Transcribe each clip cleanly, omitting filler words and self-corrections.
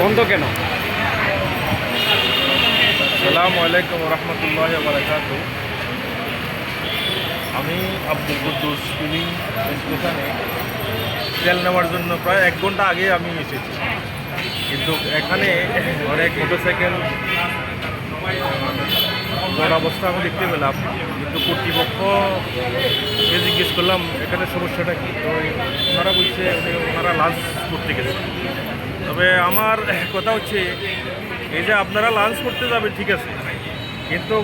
বন্ধ কেন? আসসালামু আলাইকুম রহমতুল্লাহ বারাকাতুহু। আমি আব্দুল কুদ্দুস ফিলিং স্টেশনে তেল নেওয়ার জন্য প্রায় 1 ঘন্টা আগে আমি এসেছি, কিন্তু এখানে অনেক মোটরসাইকেল বড় অবস্থা আমি দেখতে পেলাম। কিন্তু কর্তৃপক্ষকে জিজ্ঞেস করলাম এখানে সমস্যাটা কী, তো ওনারা বলছে ওনারা লাঞ্চ করতে গেছে। তবে আমার কথা হচ্ছে, এই যে আপনারা লাঞ্চ করতে যাবেন ঠিক আছে, কিন্তু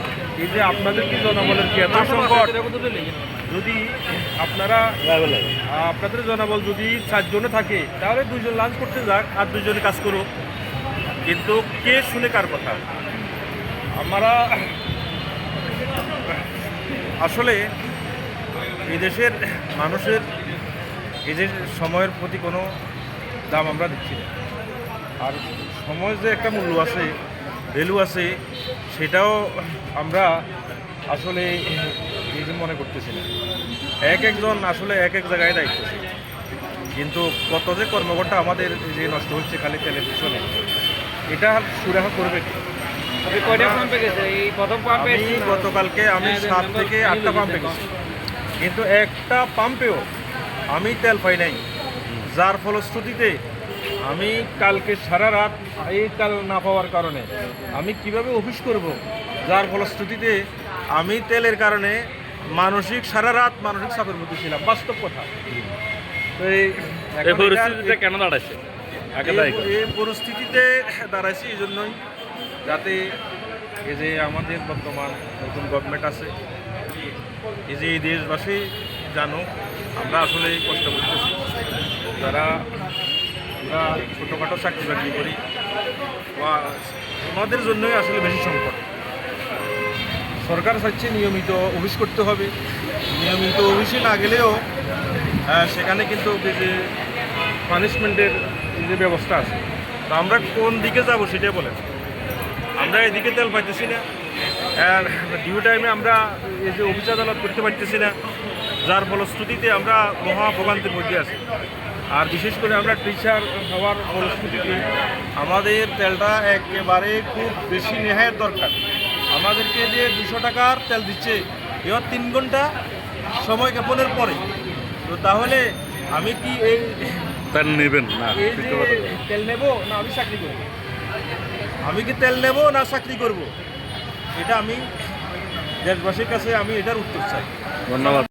এই যে আপনাদের কি জনবলের কি এত সংকট, যদি আপনাদের জনবল যদি 4 জনে থাকে তাহলে 2 জন লাঞ্চ করতে যাক আর 2 জনে কাজ করুক, কিন্তু কে শুনে কার কথা? আমরা আসলে এই দেশের মানুষের এই যে সময়ের প্রতি কোনো দাম আমরা দিচ্ছি না, আর সময় যে একটা মূল্য আছে, ভ্যালু আছে, সেটাও আমরা আসলে এই যে মনে করতেছি না। একজন আসলে এক জায়গায় দায়িত্বশীল, কিন্তু কত যে কর্মঘণ্টা আমাদের যে নষ্ট হচ্ছে খালি তেলের পিছনে, এটা সুরাহা করবে কি? গতকালকে আমি 7 থেকে 8টা পাম্পে গেছি, কিন্তু একটা পাম্পেও আমি তেল পাই নাই, যার ফলশ্রুতিতে আমি কালকে সারা রাত এই তেল না পাওয়ার কারণে আমি কিভাবে অফিস করব, যার ফলশ্রুতিতে আমি তেলের কারণে সারা রাত মানসিক চাপের মধ্যে ছিলাম, বাস্তব কথা। তো এই পরিস্থিতিতে কেন দাঁড়াচ্ছে? এই পরিস্থিতিতে দাঁড়াইছি এই জন্যই, যাতে এই যে আমাদের বর্তমান নতুন গভর্নমেন্ট আছে, এই যে এই দেশবাসী জানো আমরা আসলে কষ্ট করতেছি, যারা আমরা ছোটোখাটো চাকরি বাকরি করি, আমাদের জন্যই আসলে বেশি সংকট। সরকার চাইছে নিয়মিত অফিস করতে হবে, নিয়মিত অফিসে না গেলেও সেখানে কিন্তু যে পানিশমেন্টের যে ব্যবস্থা আছে, তো আমরা কোন দিকে যাব সেটাই বলেন। আমরা এদিকে তেল পাইতেছি না, আর ডিউ টাইমে আমরা এই যে অফিস আদালত করতে পারতেছি না, যার ফলশ্রুতিতে আমরা মহা ভোগান্তির মধ্যে আছি। আর বিশেষ করে আমরা টিচার হওয়ার ফলশ্রুতিতে আমাদের তেলটা একেবারে খুব বেশি নেহায়ের দরকার। আমাদেরকে যে 200 টাকার তেল দিচ্ছে এবার 3 ঘন্টা সময় জ্ঞাপনের পরে, তো তাহলে আমি কি এই তেল নেবেন না? তেল নেব না আমি চাকরি করব? আমি কি তেল নেব না চাকরি করব? এটা আমি দেশবাসীর কাছে আমি এটার উত্তর চাই। ধন্যবাদ।